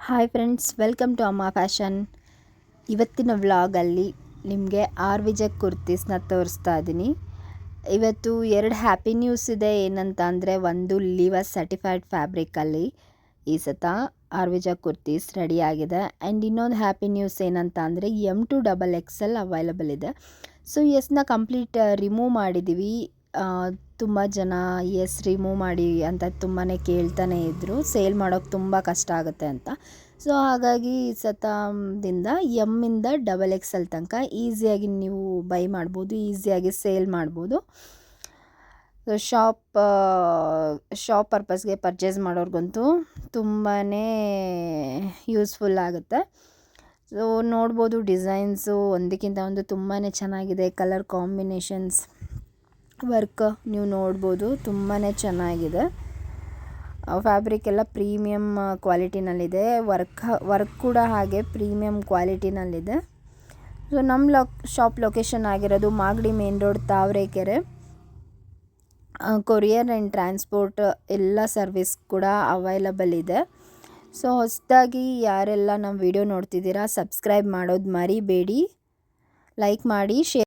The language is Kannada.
ಹಾಯ್ ಫ್ರೆಂಡ್ಸ್, ವೆಲ್ಕಮ್ ಟು ಅಮ್ಮ ಫ್ಯಾಷನ್. ಇವತ್ತಿನ ವ್ಲಾಗಲ್ಲಿ ನಿಮಗೆ ಆರ್ವಿಜೆಕ್ ಕುರ್ತೀಸ್ನ ತೋರಿಸ್ತಾ ಇದ್ದೀನಿ. ಇವತ್ತು ಎರಡು ಹ್ಯಾಪಿ ನ್ಯೂಸ್ ಇದೆ. ಏನಂತ ಅಂದರೆ, ಒಂದು ಲಿವರ್ ಸರ್ಟಿಫೈಡ್ ಫ್ಯಾಬ್ರಿಕಲ್ಲಿ ಈ ಸತ ಆರ್ವಿಜೆಕ್ ಕುರ್ತೀಸ್ ರೆಡಿ ಆಗಿದೆ. ಆ್ಯಂಡ್ ಇನ್ನೊಂದು ಹ್ಯಾಪಿ ನ್ಯೂಸ್ ಏನಂತ ಅಂದರೆ, M2XXL ಅವೈಲಬಲ್ ಇದೆ. ಸೊ ಎಸ್ನ ಕಂಪ್ಲೀಟ್ ರಿಮೂವ್ ಮಾಡಿದ್ದೀವಿ. ತುಂಬ ಜನ ರಿಮೂವ್ ಮಾಡಿ ಅಂತ ತುಂಬಾ ಕೇಳ್ತಾನೆ ಇದ್ದರು. ಸೇಲ್ ಮಾಡೋಕ್ಕೆ ತುಂಬ ಕಷ್ಟ ಆಗುತ್ತೆ ಅಂತ. ಸೊ ಹಾಗಾಗಿ ಸತದಿಂದ ಎಮ್ಮಿಂದ XXL ತನಕ ಈಸಿಯಾಗಿ ನೀವು ಬೈ ಮಾಡ್ಬೋದು, ಈಸಿಯಾಗಿ ಸೇಲ್ ಮಾಡ್ಬೋದು. ಶಾಪ್ ಪರ್ಪಸ್ಗೆ ಪರ್ಚೇಸ್ ಮಾಡೋರ್ಗಂತೂ ತುಂಬಾ ಯೂಸ್ಫುಲ್ ಆಗುತ್ತೆ. ಸೊ ನೋಡ್ಬೋದು, ಡಿಸೈನ್ಸು ಒಂದಕ್ಕಿಂತ ಒಂದು ತುಂಬಾ ಚೆನ್ನಾಗಿದೆ. ಕಲರ್ ಕಾಂಬಿನೇಷನ್ಸ್, ವರ್ಕ್ ನೀವು ನೋಡ್ಬೋದು, ತುಂಬಾ ಚೆನ್ನಾಗಿದೆ. ಫ್ಯಾಬ್ರಿಕ್ ಎಲ್ಲ ಪ್ರೀಮಿಯಮ್ ಕ್ವಾಲಿಟಿನಲ್ಲಿದೆ. ವರ್ಕ್ ಕೂಡ ಹಾಗೆ ಪ್ರೀಮಿಯಮ್ ಕ್ವಾಲಿಟಿನಲ್ಲಿದೆ. ಸೊ ನಮ್ಮ ಶಾಪ್ ಲೊಕೇಶನ್ ಆಗಿರೋದು Magadi main road, Tavarekere. Courier and transport ಎಲ್ಲ ಸರ್ವಿಸ್ ಕೂಡ ಅವೈಲಬಲ್ ಇದೆ. ಸೊ ಹೊಸದಾಗಿ ಯಾರೆಲ್ಲ ನಮ್ಮ ವಿಡಿಯೋ ನೋಡ್ತಿದ್ದೀರಾ, ಸಬ್ಸ್ಕ್ರೈಬ್ ಮಾಡೋದು ಮರಿಬೇಡಿ. ಲೈಕ್ ಮಾಡಿ, ಶೇರ್